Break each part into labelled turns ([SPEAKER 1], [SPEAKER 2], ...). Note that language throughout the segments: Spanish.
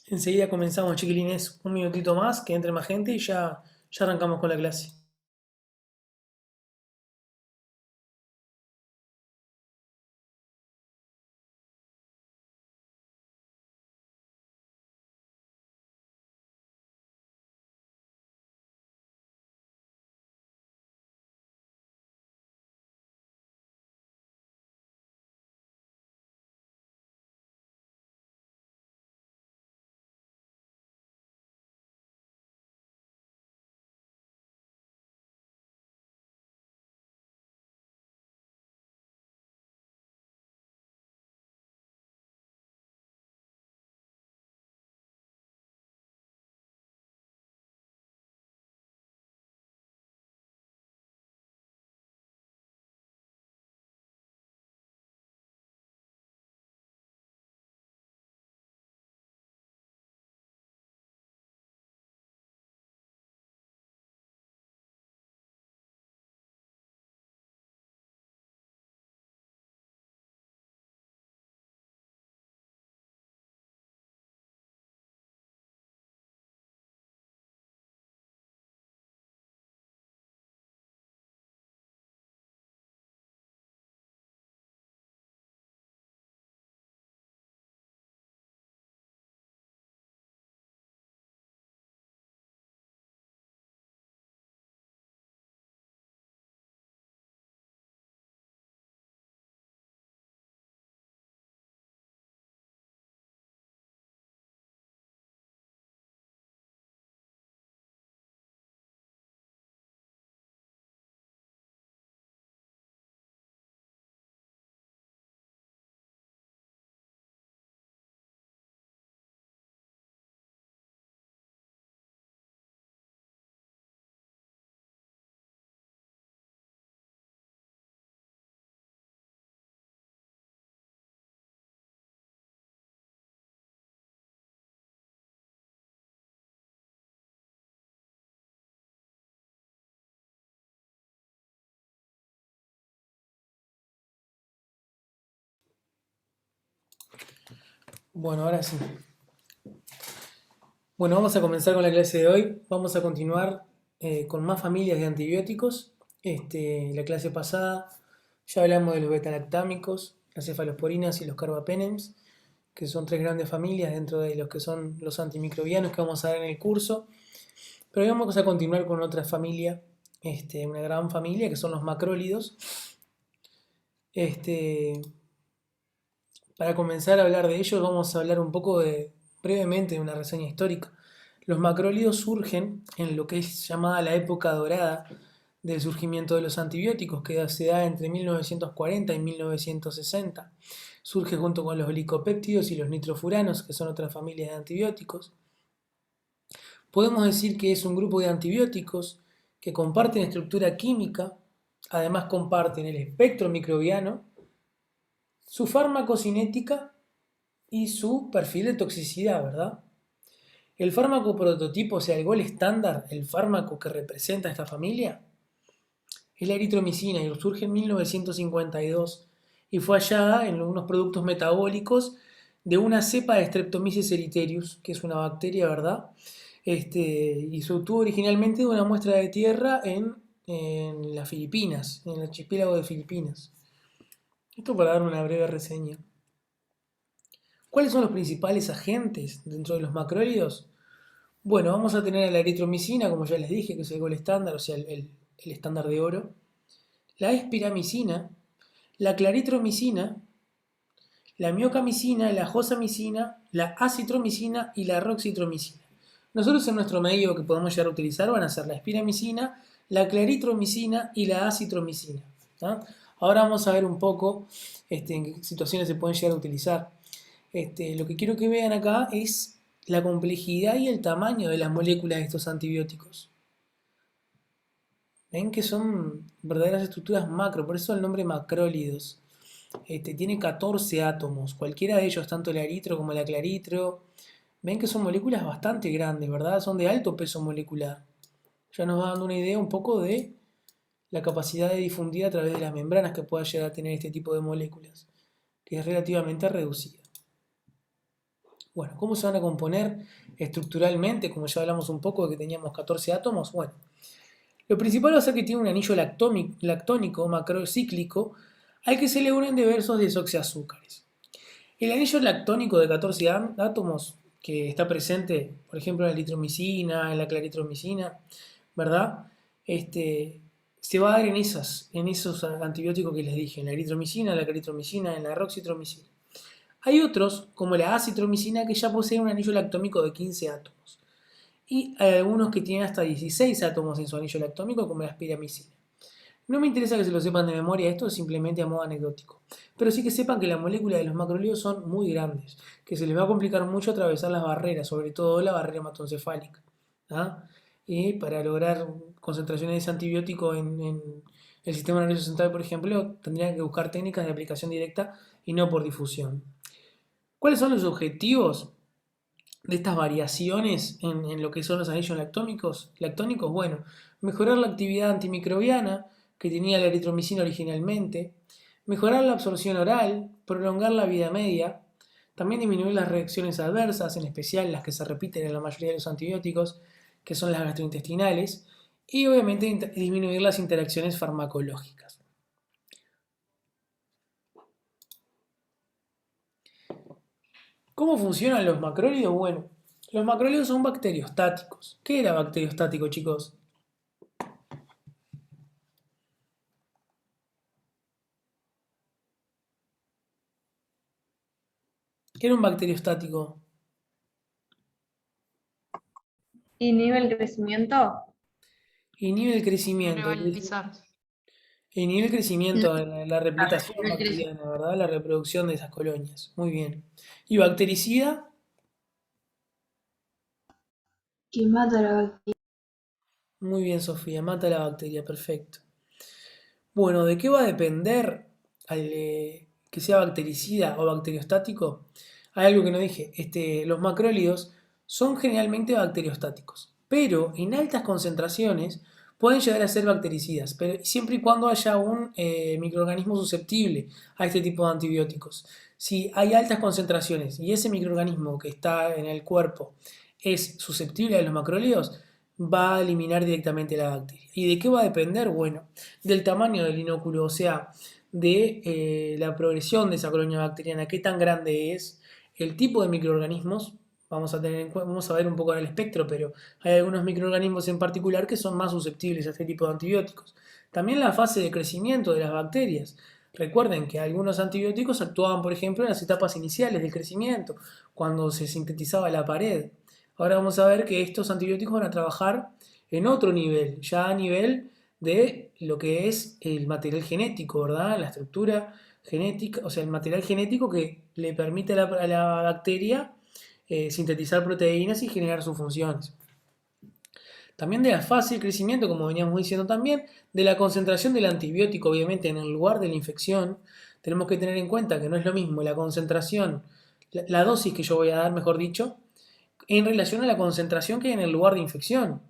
[SPEAKER 1] Enseguida comenzamos, chiquilines. Un minutito más, que entre más gente y ya arrancamos con la clase. Bueno, ahora sí. Bueno, vamos a comenzar con la clase de hoy. Vamos a continuar con más familias de antibióticos. La clase pasada ya hablamos de los betalactámicos, las cefalosporinas y los carbapenems, que son tres grandes familias dentro de los que son los antimicrobianos que vamos a ver en el curso. Pero hoy vamos a continuar con otra familia, una gran familia, que son los macrólidos. Este, Para comenzar a hablar de ellos, vamos a hablar un poco brevemente de una reseña histórica. Los macrólidos surgen en lo que es llamada la época dorada del surgimiento de los antibióticos, que se da entre 1940 y 1960. Surge junto con los glicopéptidos y los nitrofuranos, que son otra familia de antibióticos. Podemos decir que es un grupo de antibióticos que comparten estructura química, además comparten el espectro microbiano, su farmacocinética y su perfil de toxicidad, ¿verdad? El fármaco prototipo, o sea, el gol estándar, el fármaco que representa a esta familia, es la eritromicina y surge en 1952 y fue hallada en unos productos metabólicos de una cepa de Streptomyces erytherius, que es una bacteria, ¿verdad? Y se obtuvo originalmente de una muestra de tierra en las Filipinas, en el archipiélago de Filipinas. Esto para dar una breve reseña. ¿Cuáles son los principales agentes dentro de los macrólidos? Bueno, vamos a tener la eritromicina, como ya les dije, que es el gol estándar, o sea, el estándar de oro. La espiramicina, la claritromicina, la miocamicina, la josamicina, la acitromicina y la roxitromicina. Nosotros en nuestro medio que podemos llegar a utilizar van a ser la espiramicina, la claritromicina y la acitromicina. ¿Tá? Ahora vamos a ver un poco en qué situaciones se pueden llegar a utilizar. Lo que quiero que vean acá es la complejidad y el tamaño de las moléculas de estos antibióticos. Ven que son verdaderas estructuras macro, por eso el nombre macrólidos. Tiene 14 átomos, cualquiera de ellos, tanto el eritro como la claritro. Ven que son moléculas bastante grandes, ¿verdad? Son de alto peso molecular. Ya nos va dando una idea un poco de la capacidad de difundir a través de las membranas que pueda llegar a tener este tipo de moléculas, que es relativamente reducida. Bueno, ¿cómo se van a componer estructuralmente? Como ya hablamos un poco de que teníamos 14 átomos. Bueno, lo principal va a ser que tiene un anillo lactónico macrocíclico al que se le unen diversos desoxiazúcares. El anillo lactónico de 14 átomos que está presente, por ejemplo, en la eritromicina, en la claritromicina, ¿verdad? Se va a dar en esos antibióticos que les dije, en la eritromicina, en la claritromicina, en la roxitromicina. Hay otros, como la acitromicina, que ya poseen un anillo lactónico de 15 átomos. Y hay algunos que tienen hasta 16 átomos en su anillo lactónico, como la aspiramicina. No me interesa que se lo sepan de memoria, esto es simplemente a modo anecdótico. Pero sí que sepan que las moléculas de los macrolídeos son muy grandes, que se les va a complicar mucho atravesar las barreras, sobre todo la barrera hematoencefálica. ¿Ah? Y para lograr concentraciones de ese antibiótico en el sistema nervioso central, por ejemplo, tendrían que buscar técnicas de aplicación directa y no por difusión. ¿Cuáles son los objetivos de estas variaciones en lo que son los anillos lactónicos? Bueno, mejorar la actividad antimicrobiana que tenía la eritromicina originalmente, mejorar la absorción oral, prolongar la vida media, también disminuir las reacciones adversas, en especial las que se repiten en la mayoría de los antibióticos, que son las gastrointestinales, y obviamente disminuir las interacciones farmacológicas. ¿Cómo funcionan los macrólidos? Bueno, los macrólidos son bacteriostáticos. ¿Qué era bacteriostático, chicos? ¿Qué era un bacteriostático?
[SPEAKER 2] ¿Inhibe el crecimiento?
[SPEAKER 1] Inhibe el
[SPEAKER 3] No
[SPEAKER 1] crecimiento.
[SPEAKER 3] rivalizar.
[SPEAKER 1] Inhibe el
[SPEAKER 2] No,
[SPEAKER 1] crecimiento, la replicación
[SPEAKER 2] inhibe el
[SPEAKER 1] bacteriana, ¿verdad? La reproducción de esas colonias. Muy bien. ¿Y bactericida?
[SPEAKER 2] que mata la bacteria.
[SPEAKER 1] Muy bien, Sofía. Mata la bacteria. Perfecto. Bueno, ¿de qué va a depender que sea bactericida o bacteriostático? Hay algo que no dije. Los macrólidos son generalmente bacteriostáticos, pero en altas concentraciones pueden llegar a ser bactericidas, pero siempre y cuando haya un microorganismo susceptible a este tipo de antibióticos. Si hay altas concentraciones y ese microorganismo que está en el cuerpo es susceptible a los macrólidos, va a eliminar directamente la bacteria. ¿Y de qué va a depender? Bueno, del tamaño del inóculo, o sea, de la progresión de esa colonia bacteriana, qué tan grande es, el tipo de microorganismos. Vamos a ver un poco en el espectro, pero hay algunos microorganismos en particular que son más susceptibles a este tipo de antibióticos. También la fase de crecimiento de las bacterias. Recuerden que algunos antibióticos actuaban, por ejemplo, en las etapas iniciales del crecimiento, cuando se sintetizaba la pared. Ahora vamos a ver que estos antibióticos van a trabajar en otro nivel, ya a nivel de lo que es el material genético, ¿verdad? La estructura genética, o sea, el material genético que le permite a la bacteria sintetizar proteínas y generar sus funciones. También de la fase de crecimiento, como veníamos diciendo también, de la concentración del antibiótico, obviamente, en el lugar de la infección. Tenemos que tener en cuenta que no es lo mismo la concentración, la dosis que yo voy a dar, mejor dicho, en relación a la concentración que hay en el lugar de infección.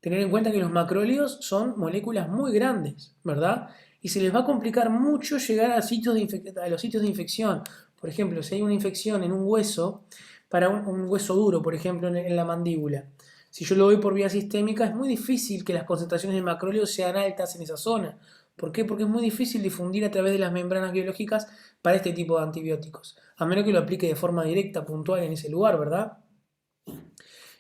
[SPEAKER 1] Tener en cuenta que los macrólidos son moléculas muy grandes, ¿verdad? Y se les va a complicar mucho llegar a, a los sitios de infección. Por ejemplo, si hay una infección en un hueso, para un hueso duro, por ejemplo, en la mandíbula, si yo lo doy por vía sistémica, es muy difícil que las concentraciones de macrólidos sean altas en esa zona. ¿Por qué? Porque es muy difícil difundir a través de las membranas biológicas para este tipo de antibióticos, a menos que lo aplique de forma directa, puntual en ese lugar, ¿verdad?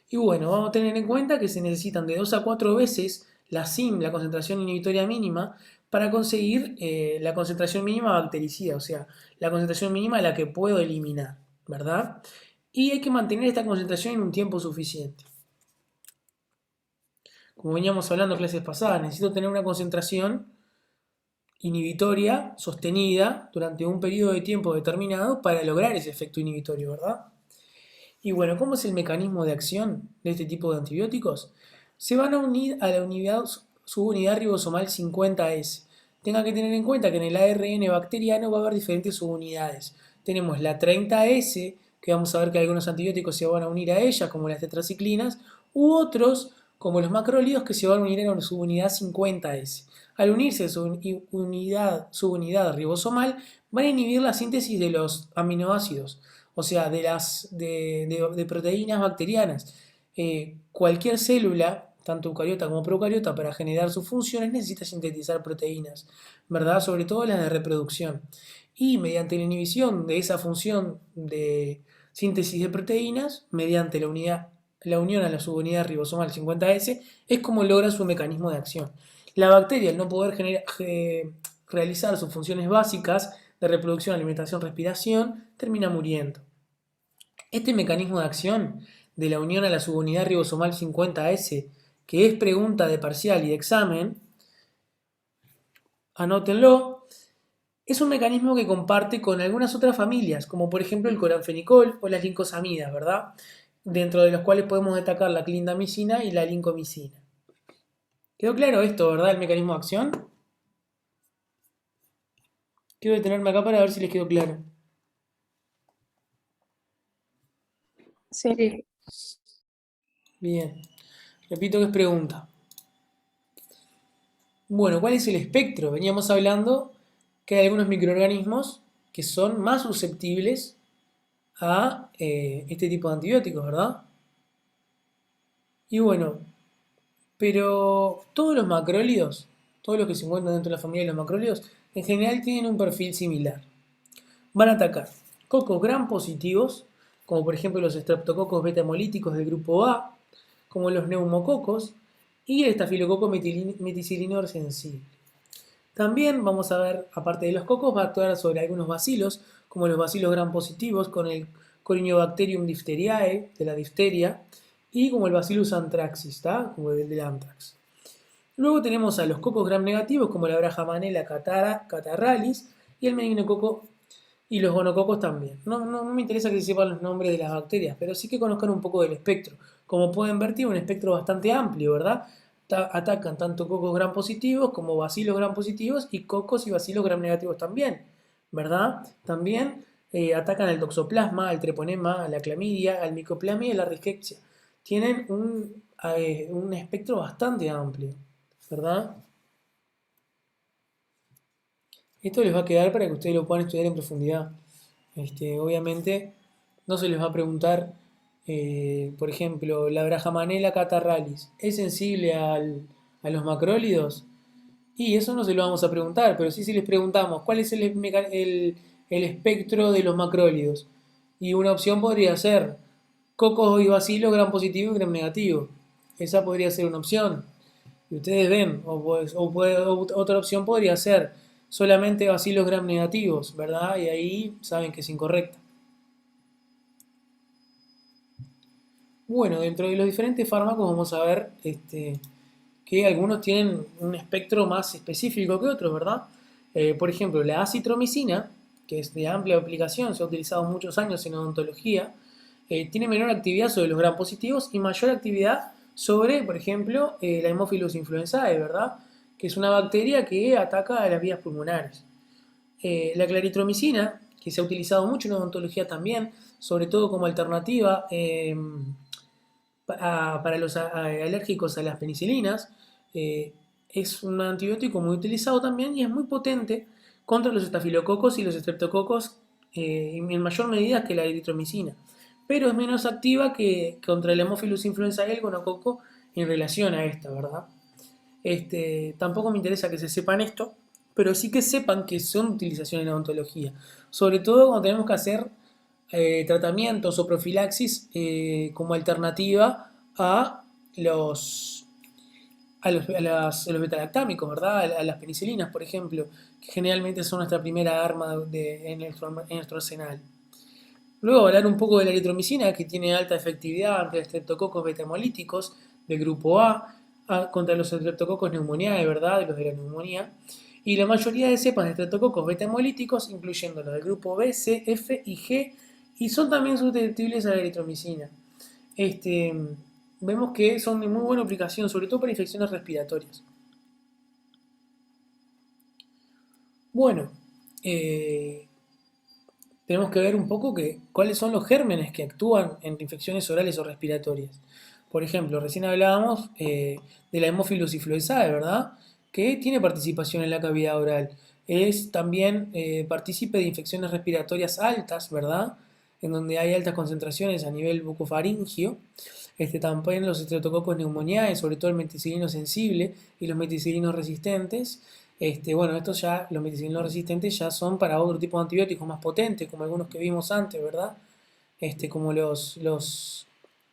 [SPEAKER 1] Y bueno, vamos a tener en cuenta que se necesitan de 2 a 4 veces la SIM, la concentración inhibitoria mínima, para conseguir la concentración mínima bactericida, o sea, la concentración mínima a la que puedo eliminar, ¿verdad? Y hay que mantener esta concentración en un tiempo suficiente. Como veníamos hablando en clases pasadas, necesito tener una concentración inhibitoria sostenida durante un periodo de tiempo determinado para lograr ese efecto inhibitorio, ¿verdad? Y bueno, ¿cómo es el mecanismo de acción de este tipo de antibióticos? Se van a unir a la subunidad ribosomal 50S. Tenga que tener en cuenta que en el ARN bacteriano va a haber diferentes subunidades. Tenemos la 30S, que vamos a ver que algunos antibióticos se van a unir a ella, como las tetraciclinas, u otros, como los macrólidos, que se van a unir a la subunidad 50S. Al unirse a su subunidad ribosomal, van a inhibir la síntesis de los aminoácidos, o sea, de proteínas bacterianas. Cualquier célula, tanto eucariota como procariota, para generar sus funciones necesita sintetizar proteínas, ¿verdad? Sobre todo las de reproducción. Y mediante la inhibición de esa función de síntesis de proteínas, mediante la unión a la subunidad ribosomal 50S, es como logra su mecanismo de acción. La bacteria, al no poder realizar sus funciones básicas de reproducción, alimentación, respiración, termina muriendo. Este mecanismo de acción de la unión a la subunidad ribosomal 50S, que es pregunta de parcial y de examen, anótenlo, es un mecanismo que comparte con algunas otras familias, como por ejemplo el coranfenicol o las lincosamidas, ¿verdad? Dentro de los cuales podemos destacar la clindamicina y la lincomicina. ¿Quedó claro esto, verdad? El mecanismo de acción. Quiero detenerme acá para ver si les quedó claro.
[SPEAKER 3] Sí.
[SPEAKER 2] Sí.
[SPEAKER 1] Bien. Repito que es pregunta. Bueno, ¿cuál es el espectro? Veníamos hablando que hay algunos microorganismos que son más susceptibles a este tipo de antibióticos, ¿verdad? Y bueno, pero todos los macrólidos, todos los que se encuentran dentro de la familia de los macrólidos, en general tienen un perfil similar. Van a atacar cocos gram positivos, como por ejemplo los estreptococos beta hemolíticos del grupo A, como los neumococos y el estafilococo meticilino sensible. También vamos a ver, aparte de los cocos, va a actuar sobre algunos bacilos, como los bacilos gram positivos con el Corynebacterium diphtheriae, de la difteria, y como el Bacillus anthracis, ¿tá? Como el del anthrax. Luego tenemos a los cocos gram negativos, como la Brahamanella catarralis, y el meningococo y los gonococos también. No me interesa que se sepan los nombres de las bacterias, pero sí que conozcan un poco del espectro. Como pueden ver, tiene un espectro bastante amplio, ¿verdad? Atacan tanto cocos gram positivos como bacilos gram positivos y cocos y bacilos gram negativos también, ¿verdad? También atacan al toxoplasma, al treponema, a la clamidia, al micoplasma y a la rickettsia. Tienen un espectro bastante amplio, ¿verdad? Esto les va a quedar para que ustedes lo puedan estudiar en profundidad. Obviamente no se les va a preguntar, por ejemplo, la Brahamanella catarralis, ¿es sensible a los macrólidos? Y eso no se lo vamos a preguntar, pero sí si les preguntamos, ¿cuál es el espectro de los macrólidos? Y una opción podría ser cocos y bacilos gram positivo y gram negativo. Esa podría ser una opción. Y ustedes ven, otra opción podría ser solamente bacilos gram negativos, ¿verdad? Y ahí saben que es incorrecta. Bueno, dentro de los diferentes fármacos vamos a ver que algunos tienen un espectro más específico que otros, ¿verdad? Por ejemplo, la acitromicina, que es de amplia aplicación, se ha utilizado muchos años en odontología, tiene menor actividad sobre los gram positivos y mayor actividad sobre, por ejemplo, la Haemophilus influenzae, ¿verdad? Que es una bacteria que ataca a las vías pulmonares. La claritromicina, que se ha utilizado mucho en odontología también, sobre todo como alternativa para los alérgicos a las penicilinas, es un antibiótico muy utilizado también y es muy potente contra los estafilococos y los estreptococos en mayor medida que la eritromicina, pero es menos activa que contra el Haemophilus influenzae y el gonococo en relación a esta, ¿verdad? Tampoco me interesa que se sepan esto, pero sí que sepan que son utilizaciones en odontología, sobre todo cuando tenemos que hacer tratamientos o profilaxis como alternativa a los betalactámicos, ¿verdad? A las penicilinas, por ejemplo, que generalmente son nuestra primera arma en nuestro arsenal. Luego hablar un poco de la eritromicina, que tiene alta efectividad ante estreptococos beta-hemolíticos del grupo contra los estreptococos neumoniae, ¿verdad? De los de la neumonía. Y la mayoría de cepas de estreptococos beta-hemolíticos, incluyendo los del grupo B, C, F y G, y son también susceptibles a la eritromicina. Vemos que son de muy buena aplicación, sobre todo para infecciones respiratorias. Bueno, tenemos que ver un poco cuáles son los gérmenes que actúan en infecciones orales o respiratorias. Por ejemplo, recién hablábamos de la Haemophilus influenzae, ¿verdad? Que tiene participación en la cavidad oral. Es también partícipe de infecciones respiratorias altas, ¿verdad? en donde hay altas concentraciones a nivel bucofaringio. También los estreptococos pneumoniae, sobre todo el meticilino sensible y los meticilinos resistentes. Bueno, los meticilinos resistentes ya son para otro tipo de antibióticos más potentes, como algunos que vimos antes, ¿verdad? Como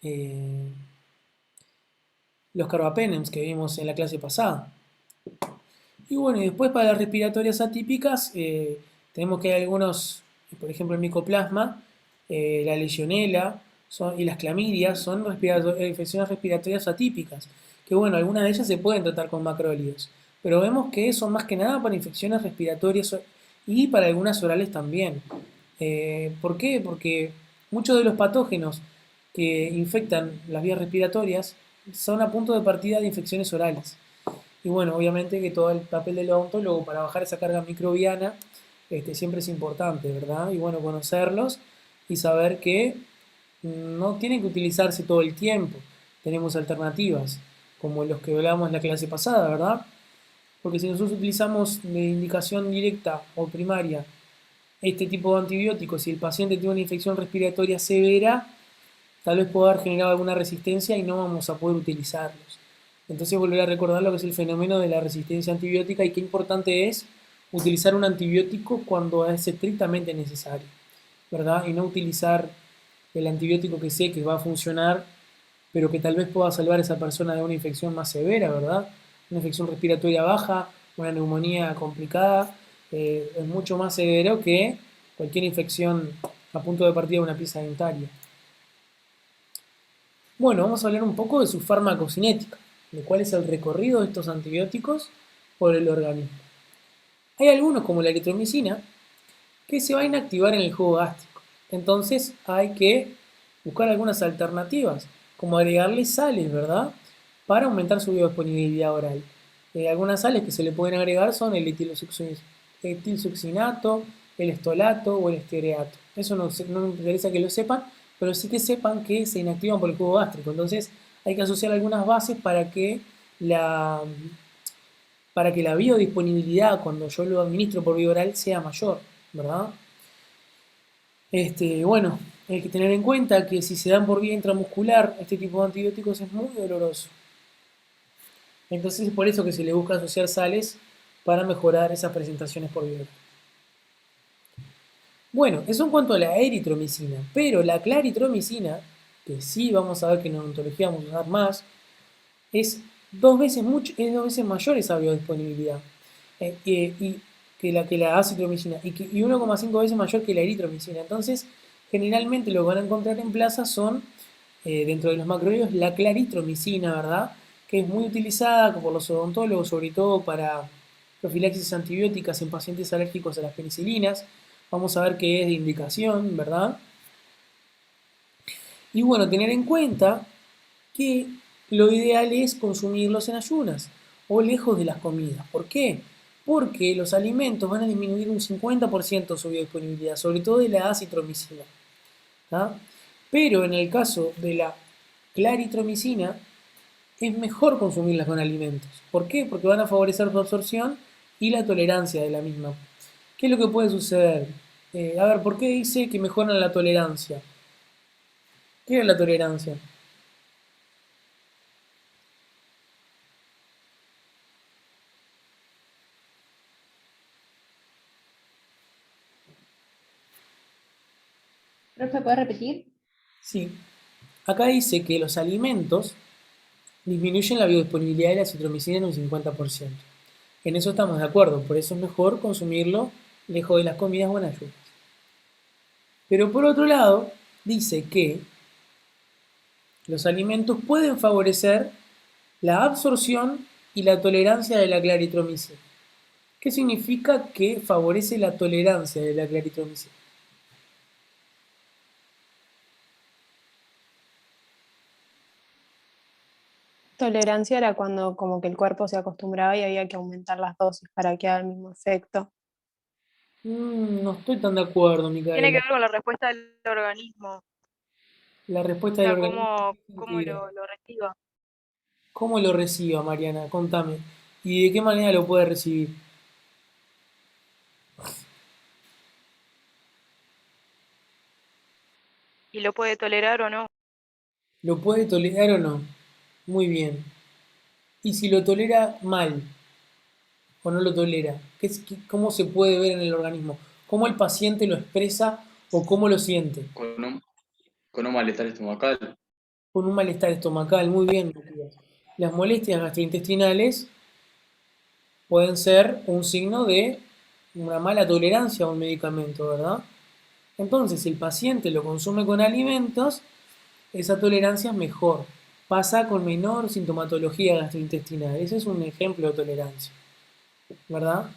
[SPEAKER 1] eh, los carbapenems que vimos en la clase pasada. Y bueno, y después para las respiratorias atípicas, tenemos que hay algunos, por ejemplo el micoplasma, la legionela y las clamidias son infecciones respiratorias atípicas, que bueno, algunas de ellas se pueden tratar con macrólidos, pero vemos que son más que nada para infecciones respiratorias y para algunas orales también. ¿Por qué? Porque muchos de los patógenos que infectan las vías respiratorias son a punto de partida de infecciones orales. Y bueno, obviamente que todo el papel del odontólogo para bajar esa carga microbiana siempre es importante, ¿verdad? Y bueno, conocerlos y saber que no tienen que utilizarse todo el tiempo. Tenemos alternativas, como los que hablamos en la clase pasada, ¿verdad? Porque si nosotros utilizamos de indicación directa o primaria este tipo de antibióticos, si el paciente tiene una infección respiratoria severa, tal vez pueda haber generado alguna resistencia y no vamos a poder utilizarlos. Entonces volver a recordar lo que es el fenómeno de la resistencia antibiótica y qué importante es utilizar un antibiótico cuando es estrictamente necesario, ¿verdad? Y no utilizar el antibiótico que sé que va a funcionar, pero que tal vez pueda salvar a esa persona de una infección más severa, ¿verdad? Una infección respiratoria baja, una neumonía complicada, es mucho más severo que cualquier infección a punto de partida de una pieza dentaria. Bueno, vamos a hablar un poco de su farmacocinética, de cuál es el recorrido de estos antibióticos por el organismo. Hay algunos, como la eritromicina, que se va a inactivar en el jugo gástrico. Entonces hay que buscar algunas alternativas, como agregarle sales, ¿verdad? Para aumentar su biodisponibilidad oral. Algunas sales que se le pueden agregar son el etilsuccinato, el estolato o el esteareato. Eso no me interesa que lo sepan, pero sí que sepan que se inactivan por el jugo gástrico. Entonces hay que asociar algunas bases la, para que la biodisponibilidad cuando yo lo administro por vía oral sea mayor, ¿verdad? Bueno, hay que tener en cuenta que si se dan por vía intramuscular, este tipo de antibióticos es muy doloroso. Entonces es por eso que se le busca asociar sales para mejorar esas presentaciones por vía oral. Bueno, eso en cuanto a la eritromicina, pero la claritromicina, que sí vamos a ver que en odontología vamos a usar más, es dos veces mayor esa biodisponibilidad y que la acitromicina y 1,5 veces mayor que la eritromicina. Entonces, generalmente lo que van a encontrar en plaza son, dentro de los macrólidos, la claritromicina, ¿verdad? Que es muy utilizada por los odontólogos, sobre todo para profilaxis antibióticas en pacientes alérgicos a las penicilinas. Vamos a ver qué es de indicación, ¿verdad? Y bueno, tener en cuenta que lo ideal es consumirlos en ayunas o lejos de las comidas. ¿Por qué? Porque los alimentos van a disminuir un 50% su biodisponibilidad, sobre todo de la acitromicina. ¿Ah? Pero en el caso de la claritromicina, es mejor consumirlas con alimentos. ¿Por qué? Porque van a favorecer su absorción y la tolerancia de la misma. ¿Qué es lo que puede suceder? A ver, ¿por qué dice que mejoran la tolerancia? ¿Qué es la tolerancia?
[SPEAKER 2] ¿Profe, puedes repetir?
[SPEAKER 1] Sí, acá dice que los alimentos disminuyen la biodisponibilidad de la citromicina en un 50%. En eso estamos de acuerdo, por eso es mejor consumirlo lejos de las comidas o en ayunas. Pero por otro lado, dice que los alimentos pueden favorecer la absorción y la tolerancia de la claritromicina. ¿Qué significa que favorece la tolerancia de la claritromicina?
[SPEAKER 3] Tolerancia era cuando como que el cuerpo se acostumbraba y había que aumentar las dosis para que haga el mismo efecto.
[SPEAKER 1] No estoy tan de acuerdo,
[SPEAKER 4] Tiene que
[SPEAKER 1] Micaela.
[SPEAKER 4] ver con la respuesta del organismo, o
[SPEAKER 1] La respuesta del
[SPEAKER 4] sea,
[SPEAKER 1] organismo, ¿en qué
[SPEAKER 4] cómo
[SPEAKER 1] sentido?
[SPEAKER 4] lo reciba.
[SPEAKER 1] ¿Cómo lo reciba, Mariana? Contame. ¿Y de qué manera lo puede recibir?
[SPEAKER 4] ¿Y lo puede tolerar o no?
[SPEAKER 1] ¿Lo puede tolerar o no? Muy bien. Y si lo tolera mal o no lo tolera, ¿cómo se puede ver en el organismo? ¿Cómo el paciente lo expresa o cómo lo siente?
[SPEAKER 5] Con con un malestar estomacal.
[SPEAKER 1] Con un malestar estomacal, muy bien, Matías. Las molestias gastrointestinales pueden ser un signo de una mala tolerancia a un medicamento, ¿verdad? Entonces, si el paciente lo consume con alimentos, esa tolerancia es mejor. Pasa con menor sintomatología gastrointestinal. Ese es un ejemplo de tolerancia, ¿verdad?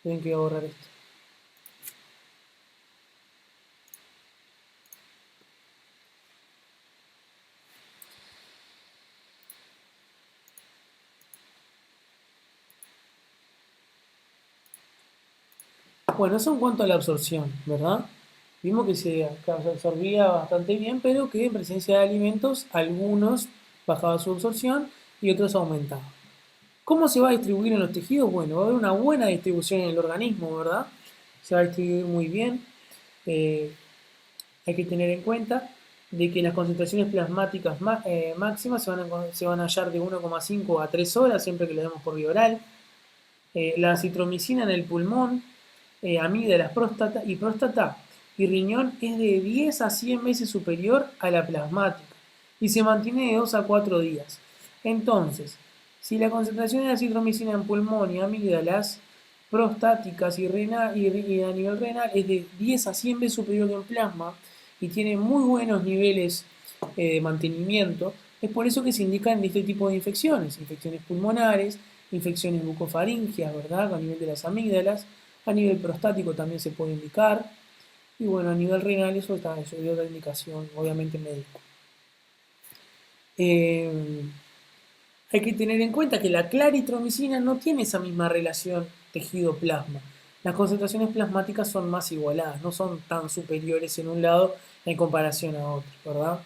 [SPEAKER 1] Tienen que borrar esto. Bueno, eso en cuanto a la absorción, ¿verdad? Vimos que se absorbía bastante bien, pero que en presencia de alimentos algunos bajaba su absorción y otros aumentaban. ¿Cómo se va a distribuir en los tejidos? Bueno, va a haber una buena distribución en el organismo, ¿verdad? Se va a distribuir muy bien. Eh, Hay que tener en cuenta de que las concentraciones plasmáticas máximas se van a hallar de 1,5 a 3 horas siempre que le demos por vía oral. La citromicina en el pulmón, amígdalas, próstata y riñón es de 10 a 100 veces superior a la plasmática y se mantiene de 2 a 4 días. Entonces, si la concentración de la citromicina en pulmón y amígdalas prostáticas y a nivel renal es de 10 a 100 veces superior que en plasma y tiene muy buenos niveles de mantenimiento, es por eso que se indican este tipo de infecciones, infecciones pulmonares, infecciones bucofaringeas, ¿verdad? A nivel de las amígdalas, a nivel prostático también se puede indicar, y bueno, a nivel renal eso es otra indicación, obviamente médica. Hay que tener en cuenta que la claritromicina no tiene esa misma relación tejido-plasma. Las concentraciones plasmáticas son más igualadas, no son tan superiores en un lado en comparación a otro, ¿verdad?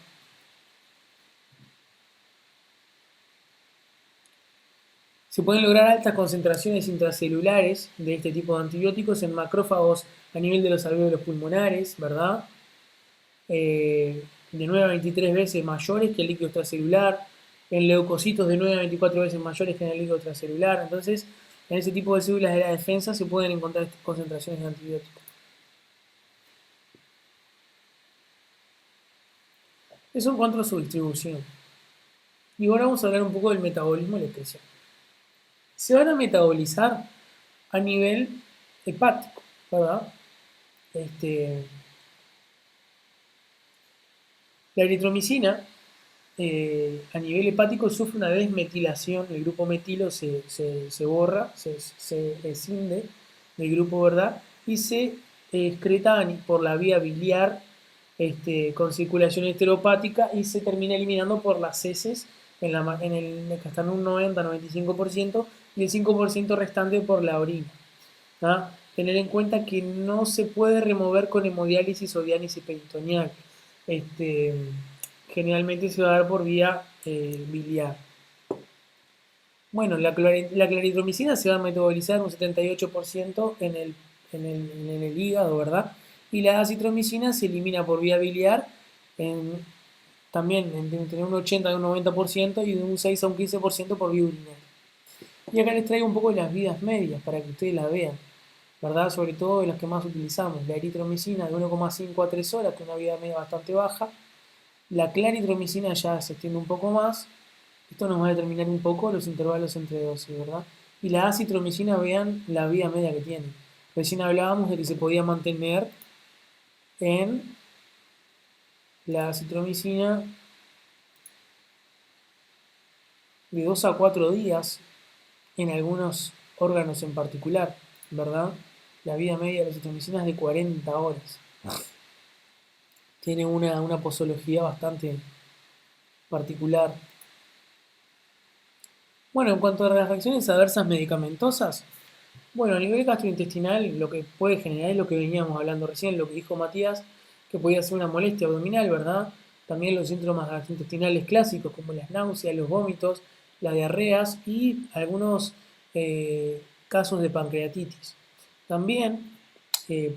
[SPEAKER 1] Se pueden lograr altas concentraciones intracelulares de este tipo de antibióticos en macrófagos a nivel de los alvéolos pulmonares, ¿verdad? De 9 a 23 veces mayores que el líquido extracelular, en leucocitos de 9 a 24 veces mayores que en el líquido extracelular. Entonces, en ese tipo de células de la defensa se pueden encontrar estas concentraciones de antibióticos. Eso en cuanto a su distribución. Y ahora vamos a hablar un poco del metabolismo y la excreción. Se van a metabolizar a nivel hepático, ¿verdad? La eritromicina a nivel hepático sufre una desmetilación, el grupo metilo se borra, se escinde del grupo, ¿verdad? Y se excreta por la vía biliar con circulación enteropática y se termina eliminando por las heces que están en un 90-95% y el 5% restante por la orina. ¿Ah? Tener en cuenta que no se puede remover con hemodiálisis o diálisis peritoneal. Generalmente se va a dar por vía biliar. Bueno, la claritromicina se va a metabolizar un 78% en el hígado, ¿verdad? Y la acitromicina se elimina por vía biliar también entre un 80 y un 90% y de un 6 a un 15% por vía urinaria. Y acá les traigo un poco de las vidas medias para que ustedes la vean, ¿verdad? Sobre todo de las que más utilizamos. La eritromicina de 1,5 a 3 horas, que es una vida media bastante baja. La claritromicina ya se extiende un poco más. Esto nos va a determinar un poco los intervalos entre dosis, ¿verdad? Y la acitromicina, vean la vida media que tiene. Recién hablábamos de que se podía mantener en la acitromicina de 2 a 4 días en algunos órganos en particular, ¿verdad? La vida media de la acitromicina es de 40 horas. Tiene una posología bastante particular. Bueno, en cuanto a las reacciones adversas medicamentosas, bueno, a nivel gastrointestinal lo que puede generar es lo que veníamos hablando recién, lo que dijo Matías, que podía ser una molestia abdominal, ¿verdad? también los síntomas gastrointestinales clásicos como las náuseas, los vómitos, las diarreas y algunos casos de pancreatitis. También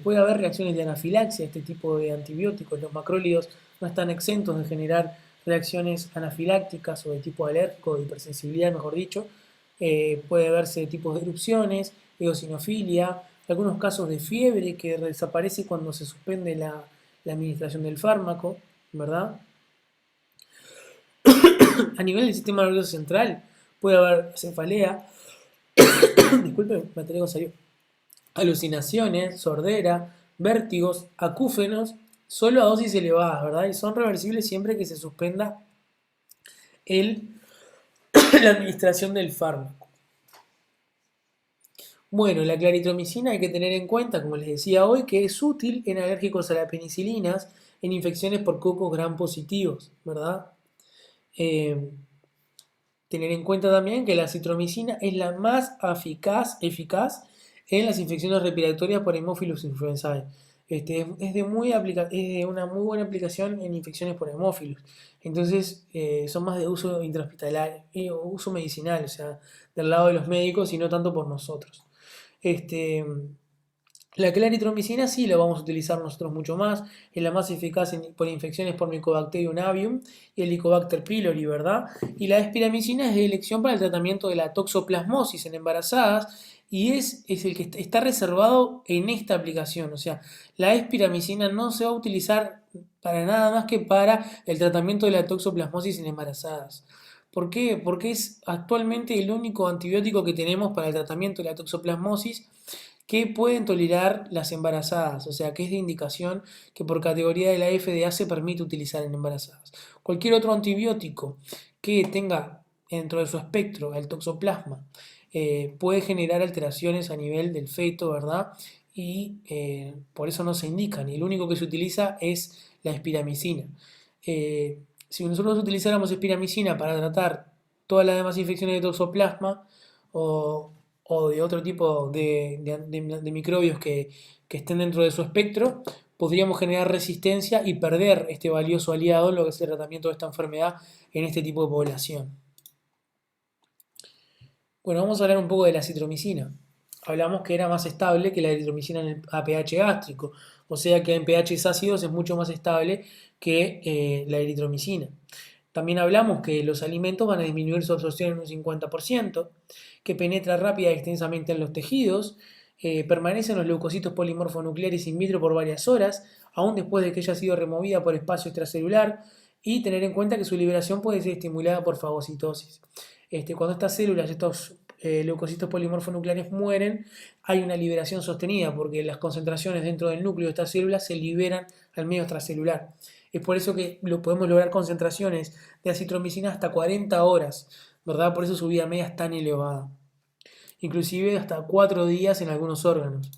[SPEAKER 1] puede haber reacciones de anafilaxia a este tipo de antibióticos. Los macrólidos no están exentos de generar reacciones anafilácticas o de tipo alérgico, de hipersensibilidad, mejor dicho. Puede verse tipos de erupciones, eosinofilia, algunos casos de fiebre que desaparece cuando se suspende la administración del fármaco, ¿verdad? A nivel del sistema nervioso central puede haber cefalea, disculpe, me tengo salió, alucinaciones, sordera, vértigos, acúfenos, solo a dosis elevadas, ¿verdad? Y son reversibles siempre que se suspenda la administración del fármaco. Bueno, la claritromicina hay que tener en cuenta, como les decía hoy, que es útil en alérgicos a las penicilinas, en infecciones por cocos gram positivos, ¿verdad? Tener en cuenta también que la acitromicina es la más eficaz en las infecciones respiratorias por Haemophilus influenzae. Es de una muy buena aplicación en infecciones por Haemophilus. Entonces, son más de uso intrahospitalario, uso medicinal, o sea, del lado de los médicos y no tanto por nosotros. La claritromicina sí la vamos a utilizar nosotros mucho más, es la más eficaz por infecciones por Mycobacterium avium y el Helicobacter pylori, ¿verdad? Y la espiramicina es de elección para el tratamiento de la toxoplasmosis en embarazadas y es el que está reservado en esta aplicación, o sea, la espiramicina no se va a utilizar para nada más que para el tratamiento de la toxoplasmosis en embarazadas. ¿Por qué? Porque es actualmente el único antibiótico que tenemos para el tratamiento de la toxoplasmosis que pueden tolerar las embarazadas, o sea que es de indicación que por categoría de la FDA se permite utilizar en embarazadas. Cualquier otro antibiótico que tenga dentro de su espectro el toxoplasma puede generar alteraciones a nivel del feto, ¿verdad? Y por eso no se indican, y el único que se utiliza es la espiramicina. Si nosotros utilizáramos espiramicina para tratar todas las demás infecciones de toxoplasma o de otro tipo de microbios que estén dentro de su espectro, podríamos generar resistencia y perder este valioso aliado en lo que es el tratamiento de esta enfermedad en este tipo de población. Bueno, vamos a hablar un poco de la citromicina. Hablamos que era más estable que la eritromicina a pH gástrico, o sea que en pHs ácidos es mucho más estable que la eritromicina. También hablamos que los alimentos van a disminuir su absorción en un 50%, que penetra rápida y extensamente en los tejidos, permanecen los leucocitos polimorfonucleares in vitro por varias horas, aún después de que haya sido removida por espacio extracelular, y tener en cuenta que su liberación puede ser estimulada por fagocitosis. Cuando estas células, estos leucocitos polimorfonucleares mueren, hay una liberación sostenida porque las concentraciones dentro del núcleo de estas células se liberan al medio extracelular. Es por eso que podemos lograr concentraciones de acitromicina hasta 40 horas, ¿verdad? Por eso su vida media es tan elevada. Inclusive hasta 4 días en algunos órganos.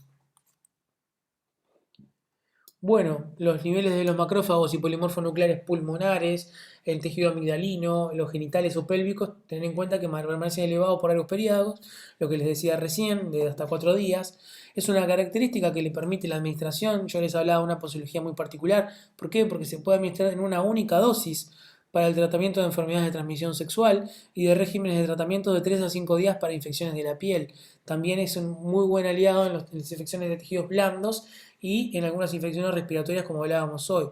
[SPEAKER 1] Bueno, los niveles de los macrófagos y polimorfonucleares pulmonares, el tejido amigdalino, los genitales o pélvicos, ten en cuenta que permanecen elevados por varios periodos, lo que les decía recién, de hasta 4 días. Es una característica que le permite la administración. Yo les hablaba de una posología muy particular. ¿Por qué? Porque se puede administrar en una única dosis para el tratamiento de enfermedades de transmisión sexual y de regímenes de tratamiento de 3 a 5 días para infecciones de la piel. También es un muy buen aliado en las infecciones de tejidos blandos y en algunas infecciones respiratorias como hablábamos hoy.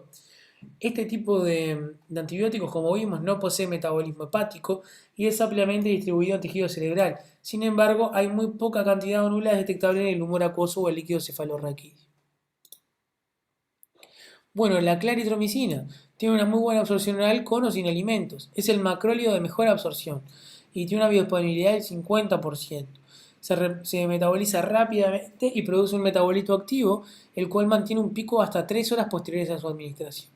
[SPEAKER 1] Este tipo de antibióticos, como vimos, no posee metabolismo hepático y es ampliamente distribuido en tejido cerebral. Sin embargo, hay muy poca cantidad o nula detectable en el humor acuoso o el líquido cefalorraquídeo. Bueno, la claritromicina tiene una muy buena absorción oral con o sin alimentos. Es el macrólido de mejor absorción y tiene una biodisponibilidad del 50%. Se metaboliza rápidamente y produce un metabolito activo, el cual mantiene un pico hasta 3 horas posteriores a su administración.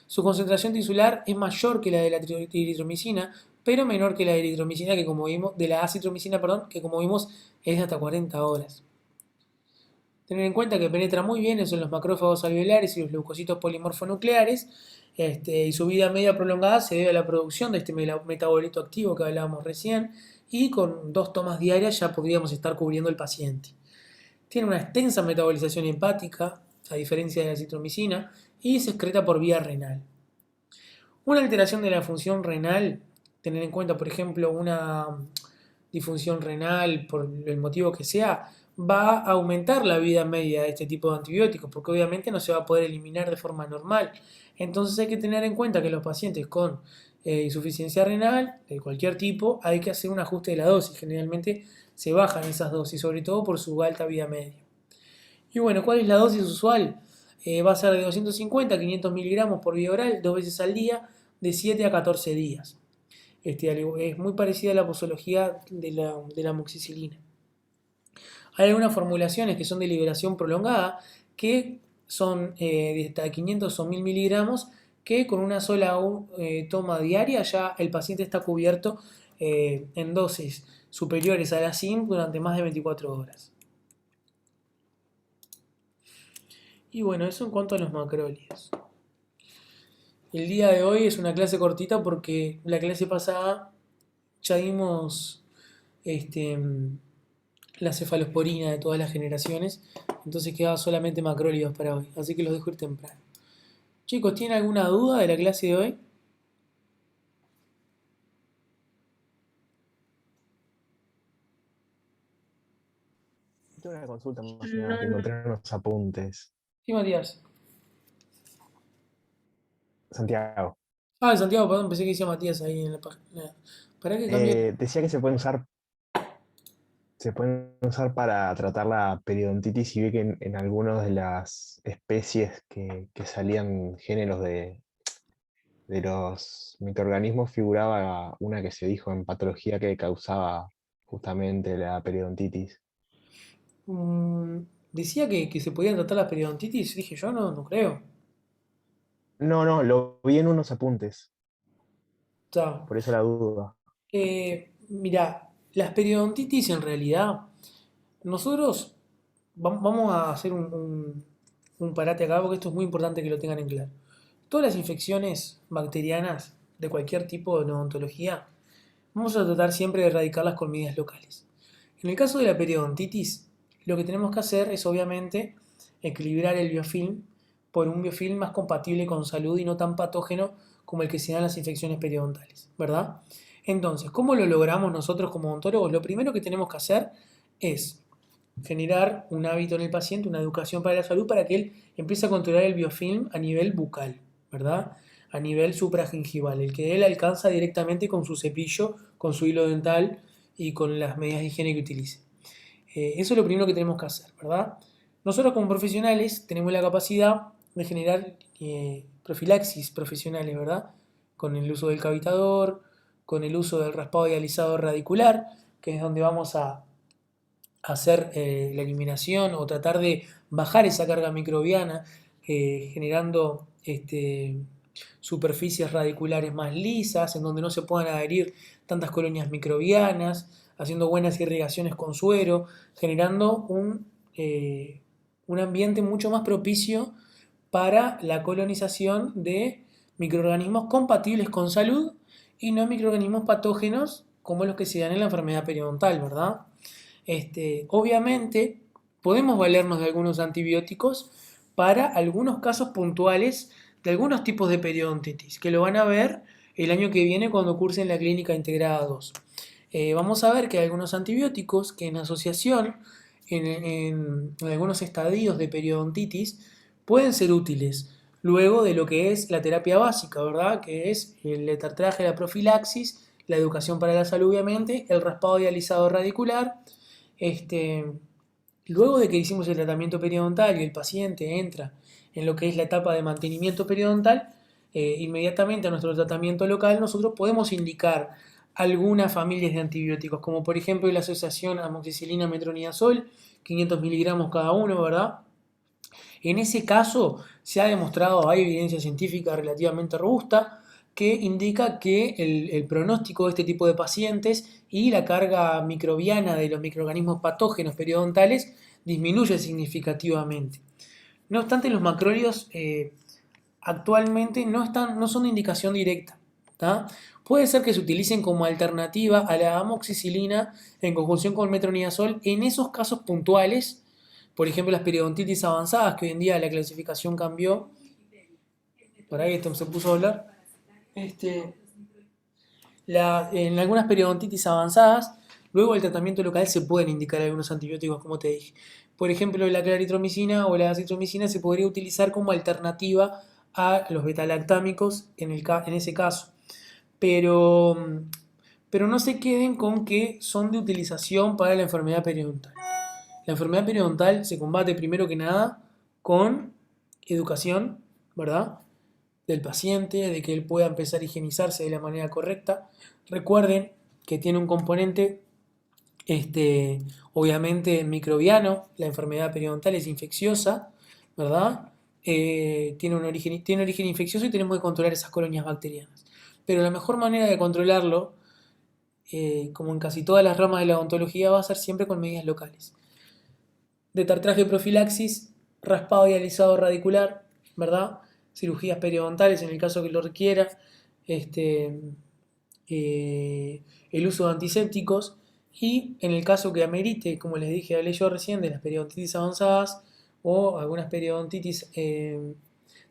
[SPEAKER 1] Su concentración tisular es mayor que la de la eritromicina, pero menor que la de eritromicina, de la acitromicina, que como vimos es de hasta 40 horas. Tener en cuenta que penetra muy bien en los macrófagos alveolares y los leucocitos polimorfonucleares, y su vida media prolongada se debe a la producción de este metabolito activo que hablábamos recién, y con 2 tomas diarias ya podríamos estar cubriendo al paciente. Tiene una extensa metabolización hepática, a diferencia de la citromicina, y se excreta por vía renal. Una alteración de la función renal, tener en cuenta, por ejemplo, una disfunción renal, por el motivo que sea, va a aumentar la vida media de este tipo de antibióticos, porque obviamente no se va a poder eliminar de forma normal. Entonces hay que tener en cuenta que los pacientes con insuficiencia renal, de cualquier tipo, hay que hacer un ajuste de la dosis. Generalmente se bajan esas dosis, sobre todo por su alta vida media. Y bueno, ¿cuál es la dosis usual? Va a ser de 250 a 500 miligramos por vía oral, 2 veces al día, de 7 a 14 días. Es muy parecida a la posología de la amoxicilina. Hay algunas formulaciones que son de liberación prolongada, que son de hasta 500 o 1000 miligramos, que con una sola toma diaria ya el paciente está cubierto en dosis superiores a la SIM durante más de 24 horas. Y bueno, eso en cuanto a los macrólidos. El día de hoy es una clase cortita porque la clase pasada ya dimos la cefalosporina de todas las generaciones, entonces quedaba solamente macrólidos para hoy, así que los dejo ir temprano. Chicos, ¿tienen alguna duda de la clase de hoy?
[SPEAKER 6] Tengo una consulta más que nada, que encontré en unos apuntes.
[SPEAKER 1] Sí, Matías.
[SPEAKER 6] Santiago,
[SPEAKER 1] Santiago, perdón, pensé que decía Matías ahí en la página. ¿Para qué cambié?
[SPEAKER 6] decía que se pueden usar para tratar la periodontitis y vi que en algunas de las especies que salían géneros de los microorganismos figuraba una que se dijo en patología que causaba justamente la periodontitis.
[SPEAKER 1] Mm, decía que se podían tratar la periodontitis, dije yo, no creo.
[SPEAKER 6] No, no, lo vi en unos apuntes,
[SPEAKER 1] O
[SPEAKER 6] por eso la duda.
[SPEAKER 1] mira, las periodontitis en realidad, nosotros vamos a hacer un parate acá porque esto es muy importante que lo tengan en claro. Todas las infecciones bacterianas de cualquier tipo de odontología, vamos a tratar siempre de erradicarlas con medidas locales. En el caso de la periodontitis, lo que tenemos que hacer es obviamente equilibrar el biofilm por un biofilm más compatible con salud y no tan patógeno como el que se dan las infecciones periodontales, ¿verdad? Entonces, ¿cómo lo logramos nosotros como odontólogos? Lo primero que tenemos que hacer es generar un hábito en el paciente, una educación para la salud, para que él empiece a controlar el biofilm a nivel bucal, ¿verdad? A nivel supragingival, el que él alcanza directamente con su cepillo, con su hilo dental y con las medidas de higiene que utilice. Eso es lo primero que tenemos que hacer, ¿verdad? Nosotros como profesionales tenemos la capacidad de generar profilaxis profesionales, ¿verdad? Con el uso del cavitador, con el uso del raspado y alisado radicular, que es donde vamos a hacer la eliminación o tratar de bajar esa carga microbiana, generando superficies radiculares más lisas, en donde no se puedan adherir tantas colonias microbianas, haciendo buenas irrigaciones con suero, generando un ambiente mucho más propicio para la colonización de microorganismos compatibles con salud y no microorganismos patógenos como los que se dan en la enfermedad periodontal, ¿verdad? Obviamente podemos valernos de algunos antibióticos para algunos casos puntuales de algunos tipos de periodontitis, que lo van a ver el año que viene cuando cursen la clínica integrada 2. Vamos a ver que hay algunos antibióticos que en asociación en algunos estadios de periodontitis pueden ser útiles luego de lo que es la terapia básica, ¿verdad? Que es el letartraje, la profilaxis, la educación para la salud, obviamente, el raspado y alisado radicular. Luego de que hicimos el tratamiento periodontal y el paciente entra en lo que es la etapa de mantenimiento periodontal, inmediatamente a nuestro tratamiento local nosotros podemos indicar algunas familias de antibióticos, como por ejemplo la asociación amoxicilina-metronidazol, 500 miligramos cada uno, ¿verdad? En ese caso se ha demostrado, hay evidencia científica relativamente robusta, que indica que el pronóstico de este tipo de pacientes y la carga microbiana de los microorganismos patógenos periodontales disminuye significativamente. No obstante, los macrólidos actualmente no son de indicación directa, ¿tá? Puede ser que se utilicen como alternativa a la amoxicilina en conjunción con metronidazol en esos casos puntuales, por ejemplo las periodontitis avanzadas, que hoy en día la clasificación cambió. Por ahí esto se puso a hablar. Este, en algunas periodontitis avanzadas, luego del tratamiento local se pueden indicar algunos antibióticos, como te dije. Por ejemplo, la claritromicina o la acitromicina se podría utilizar como alternativa a los betalactámicos en ese caso. Pero, pero no se queden con que son de utilización para la enfermedad periodontal. La enfermedad periodontal se combate primero que nada con educación, ¿verdad? Del paciente, de que él pueda empezar a higienizarse de la manera correcta. Recuerden que tiene un componente, obviamente, microbiano. La enfermedad periodontal es infecciosa, ¿verdad? Tiene origen infeccioso y tenemos que controlar esas colonias bacterianas. Pero la mejor manera de controlarlo, como en casi todas las ramas de la odontología, va a ser siempre con medidas locales. Detartraje profilaxis, raspado y alisado radicular, ¿verdad? Cirugías periodontales en el caso que lo requiera, el uso de antisépticos y en el caso que amerite, como les dije, hablé yo recién de las periodontitis avanzadas o algunas periodontitis de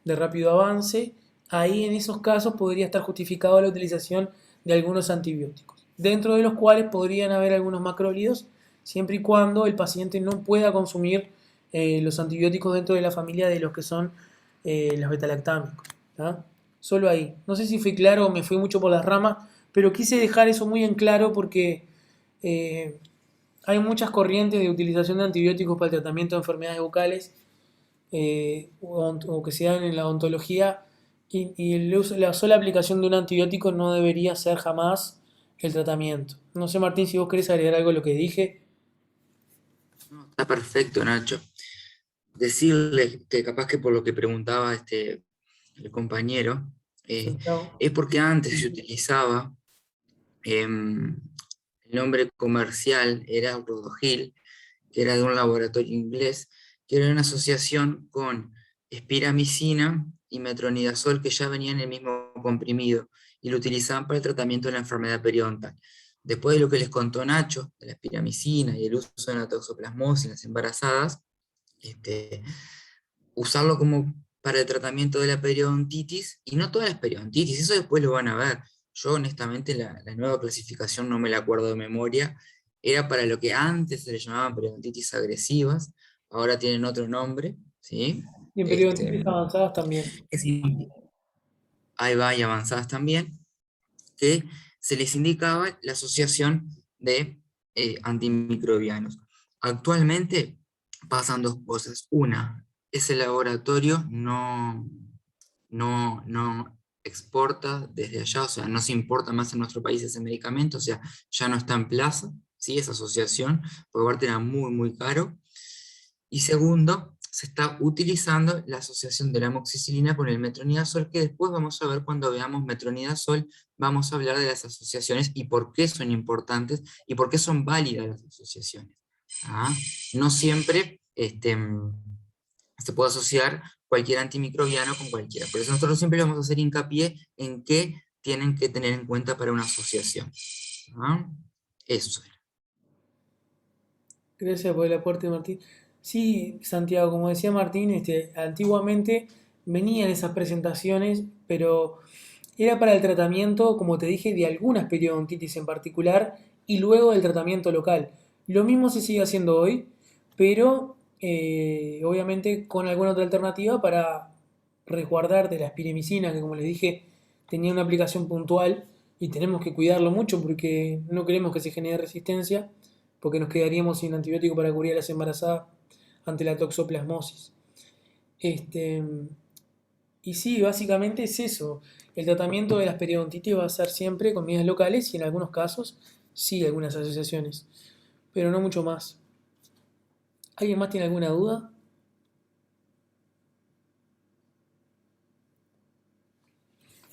[SPEAKER 1] rápido avance, ahí en esos casos podría estar justificada la utilización de algunos antibióticos, dentro de los cuales podrían haber algunos macrólidos, siempre y cuando el paciente no pueda consumir los antibióticos dentro de la familia de los que son los betalactámicos, ¿tá? Solo ahí. No sé si fui claro o me fui mucho por las ramas, pero quise dejar eso muy en claro porque hay muchas corrientes de utilización de antibióticos para el tratamiento de enfermedades bucales o que se dan en la odontología y la sola aplicación de un antibiótico no debería ser jamás el tratamiento. No sé, Martín, si vos querés agregar algo a lo que dije.
[SPEAKER 7] No, está perfecto, Nacho. Decirle que capaz que por lo que preguntaba el compañero,
[SPEAKER 1] Santiago.
[SPEAKER 7] es porque antes se utilizaba el nombre comercial, era Rodogil, que era de un laboratorio inglés, que era una asociación con espiramicina y metronidazol que ya venían en el mismo comprimido y lo utilizaban para el tratamiento de la enfermedad periodontal. Después de lo que les contó Nacho, de la espiramicina y el uso de la toxoplasmosis en las embarazadas, usarlo como para el tratamiento de la periodontitis, y no todas las periodontitis, eso después lo van a ver. Yo honestamente la nueva clasificación no me la acuerdo de memoria, era para lo que antes se le llamaban periodontitis agresivas, ahora tienen otro nombre, ¿sí?
[SPEAKER 1] Y en periodontitis avanzadas también.
[SPEAKER 7] Ahí va, y avanzadas también, que se les indicaba la asociación de antimicrobianos. Actualmente pasan dos cosas. Una, ese laboratorio no exporta desde allá, o sea, no se importa más en nuestro país ese medicamento, o sea, ya no está en plaza, ¿sí? Esa asociación, porque aparte era muy, muy caro. Y segundo, se está utilizando la asociación de la amoxicilina con el metronidazol, que después vamos a ver cuando veamos metronidazol, vamos a hablar de las asociaciones y por qué son importantes y por qué son válidas las asociaciones. ¿Ah? No siempre se puede asociar cualquier antimicrobiano con cualquiera. Por eso nosotros siempre vamos a hacer hincapié en qué tienen que tener en cuenta para una asociación. ¿Ah? Eso.
[SPEAKER 1] Gracias por el aporte, Martín. Sí, Santiago, como decía Martín, antiguamente venían esas presentaciones, pero era para el tratamiento, como te dije, de algunas periodontitis en particular y luego del tratamiento local. Lo mismo se sigue haciendo hoy, pero obviamente con alguna otra alternativa para resguardar de la espirimicina, que como les dije, tenía una aplicación puntual y tenemos que cuidarlo mucho porque no queremos que se genere resistencia, porque nos quedaríamos sin antibiótico para cubrir a las embarazadas ante la toxoplasmosis. Y sí, básicamente es eso. El tratamiento de las periodontitis va a ser siempre con medidas locales y en algunos casos sí algunas asociaciones, pero no mucho más. ¿Alguien más tiene alguna duda?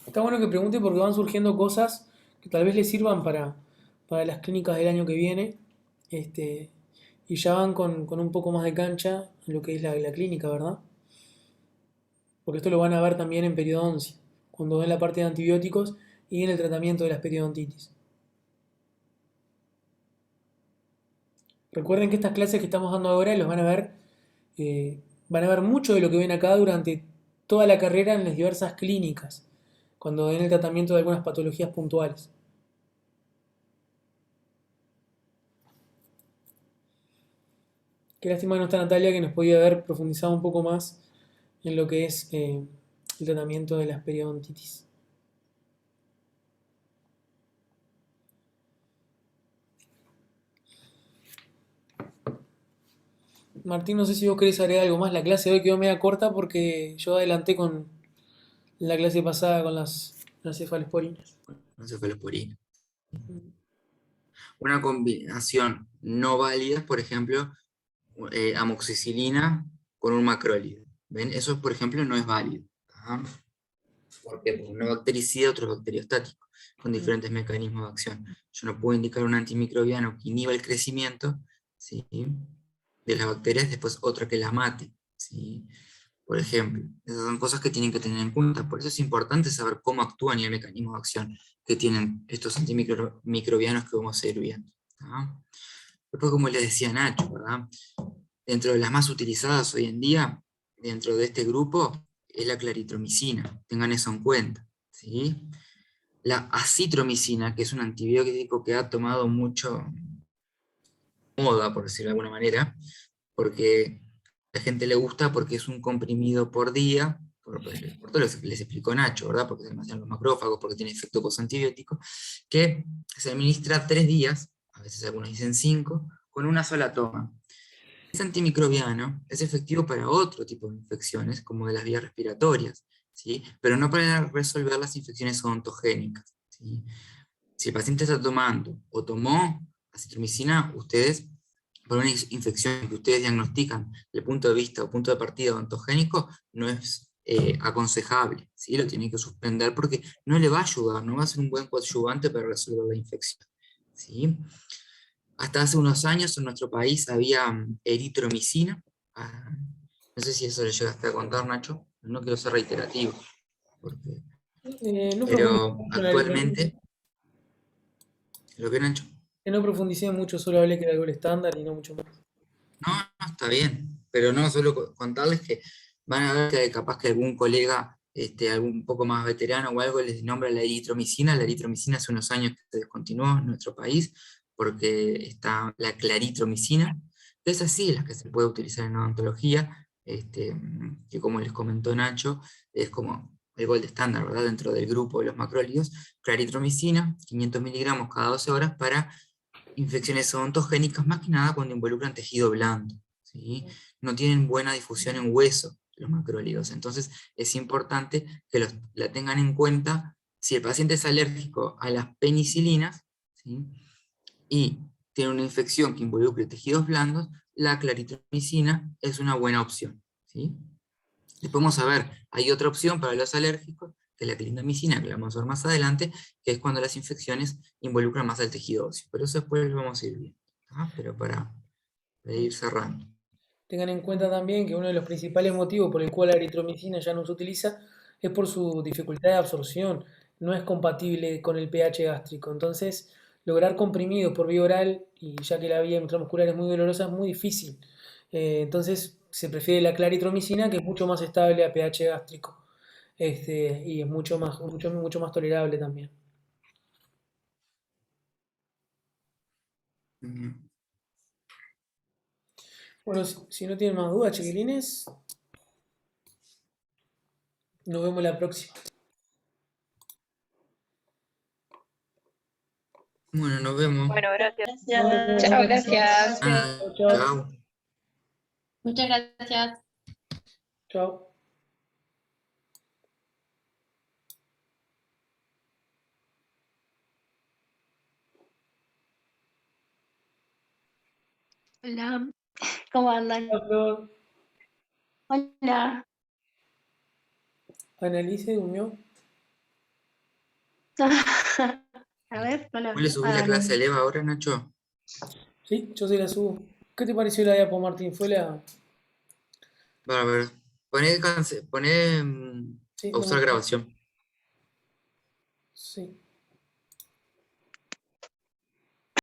[SPEAKER 1] Está bueno que pregunte porque van surgiendo cosas que tal vez les sirvan para las clínicas del año que viene. Y ya van con un poco más de cancha en lo que es la clínica, ¿verdad? Porque esto lo van a ver también en periodoncia, cuando ven la parte de antibióticos y en el tratamiento de las periodontitis. Recuerden que estas clases que estamos dando ahora los van a ver mucho de lo que ven acá durante toda la carrera en las diversas clínicas. cuando den el tratamiento de algunas patologías puntuales. Qué lástima que no está Natalia, que nos podía haber profundizado un poco más en lo que es el tratamiento de las periodontitis. Martín, no sé si vos querés agregar algo más. La clase de hoy quedó media corta porque yo adelanté con la clase pasada con las cefalosporinas.
[SPEAKER 7] Encefalosporina. Una combinación no válida es, por ejemplo, amoxicilina con un macrólido. ¿Ven? Eso, por ejemplo, no es válido. ¿Tá? ¿Por qué? Porque uno es bactericida, otro es bacteriostático, con diferentes mecanismos de acción. Yo no puedo indicar un antimicrobiano que inhiba el crecimiento, ¿sí?, de las bacterias, después otra que las mate, ¿sí? Por ejemplo, esas son cosas que tienen que tener en cuenta. Por eso es importante saber cómo actúan y el mecanismo de acción que tienen estos antimicrobianos que vamos a ir viendo. ¿Tá? Después, como les decía Nacho, ¿verdad? Dentro de las más utilizadas hoy en día, dentro de este grupo, es la claritromicina. Tengan eso en cuenta, ¿sí? La acitromicina, que es un antibiótico que ha tomado mucho moda, por decirlo de alguna manera, porque a la gente le gusta porque es un comprimido por día, por todo lo que les explicó Nacho, ¿verdad? Porque se almacenan los macrófagos, porque tiene efecto postantibiótico, que se administra 3 días, a veces algunos dicen 5, con una sola toma. Es antimicrobiano, es efectivo para otro tipo de infecciones, como de las vías respiratorias, ¿sí? Pero no para resolver las infecciones odontogénicas, ¿sí? Si el paciente está tomando o tomó acitromicina, ustedes, por una infección que ustedes diagnostican desde el punto de vista o punto de partida odontogénico, no es aconsejable, ¿sí? Lo tienen que suspender porque no le va a ayudar, no va a ser un buen coadyuvante para resolver la infección, ¿sí? Hasta hace unos años en nuestro país había eritromicina. No sé si eso le llegaste a contar, Nacho. No quiero ser reiterativo, porque-
[SPEAKER 1] No profundicé
[SPEAKER 7] pero
[SPEAKER 1] mucho en la eritromicina.
[SPEAKER 7] actualmente, ¿lo que, Nacho?
[SPEAKER 1] No profundicé mucho, solo hablé que era algo estándar y no mucho más.
[SPEAKER 7] No, no, está bien, pero no solo contarles que van a ver que capaz que algún colega, algún poco más veterano o algo, les nombra la eritromicina. La eritromicina hace unos años que se descontinuó en nuestro país porque está la claritromicina, que es así la que se puede utilizar en odontología, que como les comentó Nacho, es como el gold estándar, ¿verdad? Dentro del grupo de los macrólidos. Claritromicina, 500 miligramos cada 12 horas para infecciones odontogénicas, más que nada cuando involucran tejido blando, ¿sí? No tienen buena difusión en hueso los macrólidos, entonces es importante que la tengan en cuenta si el paciente es alérgico a las penicilinas, ¿sí?, y tiene una infección que involucre tejidos blandos, la claritromicina es una buena opción, ¿sí? Después vamos a ver, hay otra opción para los alérgicos, que es la clindamicina, que la vamos a ver más adelante, que es cuando las infecciones involucran más al tejido óseo. Pero eso después lo vamos a ir viendo, ¿tá? Pero para ir cerrando.
[SPEAKER 1] Tengan en cuenta también que uno de los principales motivos por el cual la eritromicina ya no se utiliza es por su dificultad de absorción. No es compatible con el pH gástrico. Entonces, lograr comprimidos por vía oral, y ya que la vía intramuscular es muy dolorosa, es muy difícil. Entonces, se prefiere la claritromicina, que es mucho más estable a pH gástrico. Y es mucho más tolerable también.
[SPEAKER 7] Mm.
[SPEAKER 1] Bueno, si no tienen más dudas, chiquilines, nos vemos la próxima.
[SPEAKER 7] Bueno, nos vemos.
[SPEAKER 4] Bueno, gracias.
[SPEAKER 2] Gracias.
[SPEAKER 3] Chao, gracias.
[SPEAKER 7] Ah,
[SPEAKER 1] Chao, chao.
[SPEAKER 7] chao.
[SPEAKER 2] Muchas gracias.
[SPEAKER 1] Chao.
[SPEAKER 2] Hola, ¿cómo andan?
[SPEAKER 1] Chao, Flor.
[SPEAKER 2] Hola.
[SPEAKER 1] Annalise durmió.
[SPEAKER 2] A ver, no
[SPEAKER 7] ¿Vos le subís la clase a Eva ahora, Nacho?
[SPEAKER 1] Sí, yo se la subo. ¿Qué te pareció la diapo, Martín? ¿Fue la...?
[SPEAKER 7] Para ver. Poné
[SPEAKER 1] Sí, me
[SPEAKER 7] pausar
[SPEAKER 1] gustó.
[SPEAKER 7] grabación.
[SPEAKER 1] Sí.